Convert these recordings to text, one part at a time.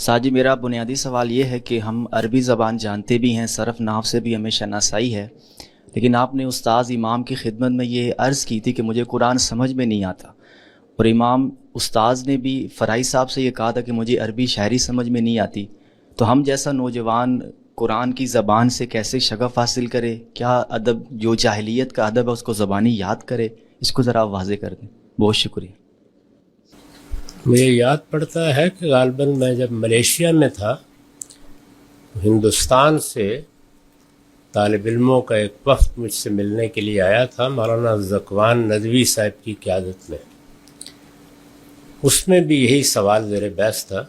ساجی میرا بنیادی سوال یہ ہے کہ ہم عربی زبان جانتے بھی ہیں، صرف نحو سے بھی ہمیں شناسائی ہے، لیکن آپ نے استاذ امام کی خدمت میں یہ عرض کی تھی کہ مجھے قرآن سمجھ میں نہیں آتا، اور امام استاذ نے بھی فرائی صاحب سے یہ کہا تھا کہ مجھے عربی شاعری سمجھ میں نہیں آتی، تو ہم جیسا نوجوان قرآن کی زبان سے کیسے شغف حاصل کرے؟ کیا ادب جو جاہلیت کا ادب ہے اس کو زبانی یاد کرے؟ اس کو ذرا واضح کر دیں، بہت شکریہ۔ مجھے یاد پڑتا ہے کہ غالباً میں جب ملیشیا میں تھا تو ہندوستان سے طالب علموں کا ایک وفد مجھ سے ملنے کے لیے آیا تھا، مولانا ذکوان ندوی صاحب کی قیادت میں۔ اس میں بھی یہی سوال زیر بحث تھا۔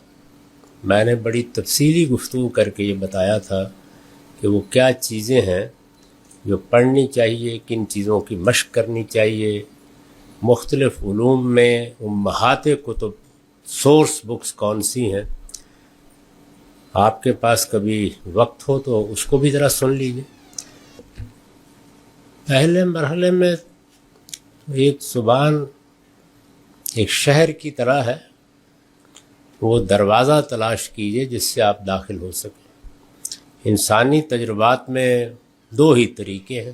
میں نے بڑی تفصیلی گفتگو کر کے یہ بتایا تھا کہ وہ کیا چیزیں ہیں جو پڑھنی چاہیے، کن چیزوں کی مشق کرنی چاہیے، مختلف علوم میں امہات کتب سورس بکس کون سی ہیں۔ آپ کے پاس کبھی وقت ہو تو اس کو بھی ذرا سن لیجیے۔ پہلے مرحلے میں ایک زبان ایک شہر کی طرح ہے، وہ دروازہ تلاش کیجیے جس سے آپ داخل ہو سکیں۔ انسانی تجربات میں دو ہی طریقے ہیں،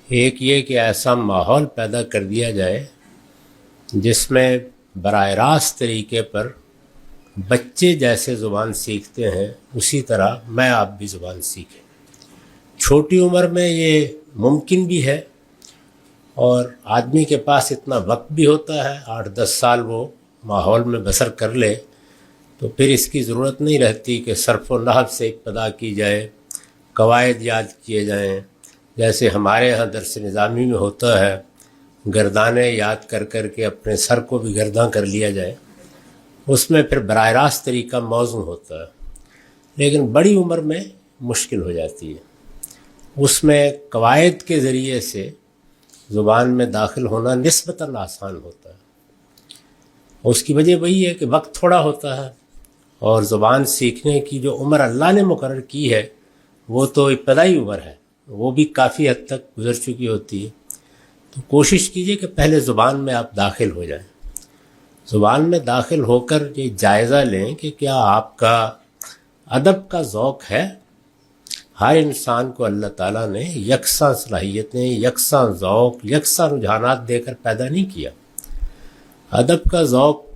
ایک یہ کہ ایسا ماحول پیدا کر دیا جائے جس میں براہ راست طریقے پر بچے جیسے زبان سیکھتے ہیں اسی طرح میں آپ بھی زبان سیکھیں۔ چھوٹی عمر میں یہ ممکن بھی ہے، اور آدمی کے پاس اتنا وقت بھی ہوتا ہے، 8-10 سال وہ ماحول میں بسر کر لے تو پھر اس کی ضرورت نہیں رہتی کہ صرف و نحو سے ابتدا کی جائے، قواعد یاد کیے جائیں، جیسے ہمارے ہاں درس نظامی میں ہوتا ہے، گردانے یاد کر کر کے اپنے سر کو بھی گرداں کر لیا جائے۔ اس میں پھر براہ راست طریقہ موزوں ہوتا ہے، لیکن بڑی عمر میں مشکل ہو جاتی ہے۔ اس میں قواعد کے ذریعے سے زبان میں داخل ہونا نسبتاً آسان ہوتا ہے۔ اس کی وجہ وہی ہے کہ وقت تھوڑا ہوتا ہے، اور زبان سیکھنے کی جو عمر اللہ نے مقرر کی ہے وہ تو ابتدائی عمر ہے، وہ بھی کافی حد تک گزر چکی ہوتی ہے۔ تو کوشش کیجئے کہ پہلے زبان میں آپ داخل ہو جائیں، زبان میں داخل ہو کر یہ جائزہ لیں کہ کیا آپ کا ادب کا ذوق ہے۔ ہر انسان کو اللہ تعالیٰ نے یکساں صلاحیتیں، یکساں ذوق، یکساں رجحانات دے کر پیدا نہیں کیا۔ ادب کا ذوق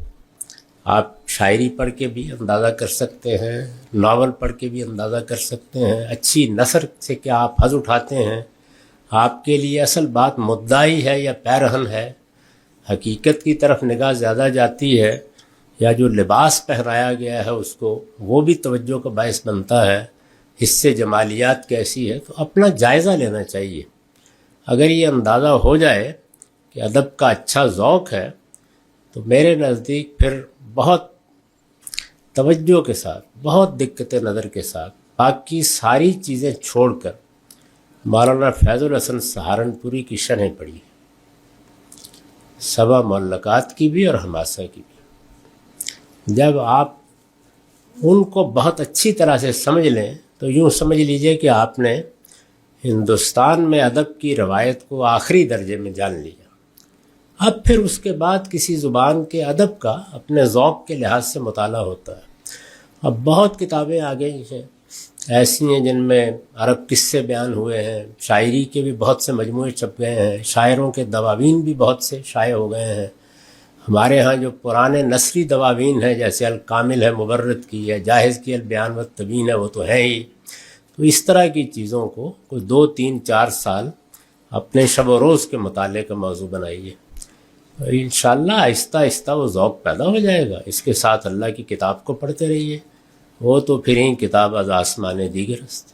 آپ شاعری پڑھ کے بھی اندازہ کر سکتے ہیں، ناول پڑھ کے بھی اندازہ کر سکتے ہیں، اچھی نثر سے کیا آپ حظ اٹھاتے ہیں۔ آپ کے لیے اصل بات مدعی ہے یا پیرہن ہے، حقیقت کی طرف نگاہ زیادہ جاتی ہے، یا جو لباس پہنایا گیا ہے اس کو وہ بھی توجہ کا باعث بنتا ہے، اس سے جمالیات کیسی ہے۔ تو اپنا جائزہ لینا چاہیے۔ اگر یہ اندازہ ہو جائے کہ ادب کا اچھا ذوق ہے تو میرے نزدیک پھر بہت توجہ کے ساتھ، بہت دقت نظر کے ساتھ باقی ساری چیزیں چھوڑ کر مولانا فیض الحسن سہارنپوری کی شرح پڑھی، سبع معلقات کی بھی اور حماسہ کی بھی۔ جب آپ ان کو بہت اچھی طرح سے سمجھ لیں تو یوں سمجھ لیجئے کہ آپ نے ہندوستان میں ادب کی روایت کو آخری درجے میں جان لیا۔ اب پھر اس کے بعد کسی زبان کے ادب کا اپنے ذوق کے لحاظ سے مطالعہ ہوتا ہے۔ اب بہت کتابیں آ گئی ہیں، ایسی ہیں جن میں عرب قصے بیان ہوئے ہیں، شاعری کے بھی بہت سے مجموعے چھپ گئے ہیں، شاعروں کے دواوین بھی بہت سے شائع ہو گئے ہیں۔ ہمارے ہاں جو پرانے نثری دواوین ہیں جیسے الکامل ہے مبرد کی، یا جاہز کی البیان والتبیین ہے، وہ تو ہیں ہی۔ تو اس طرح کی چیزوں کو کوئی 2-3-4 سال اپنے شب و روز کے مطالعے کا موضوع بنائیے، انشاءاللہ آہستہ آہستہ وہ ذوق پیدا ہو جائے گا۔ اس کے ساتھ اللہ کی کتاب کو پڑھتے رہیے، وہ تو پھر ہی کتاب از آسمان دیگر است۔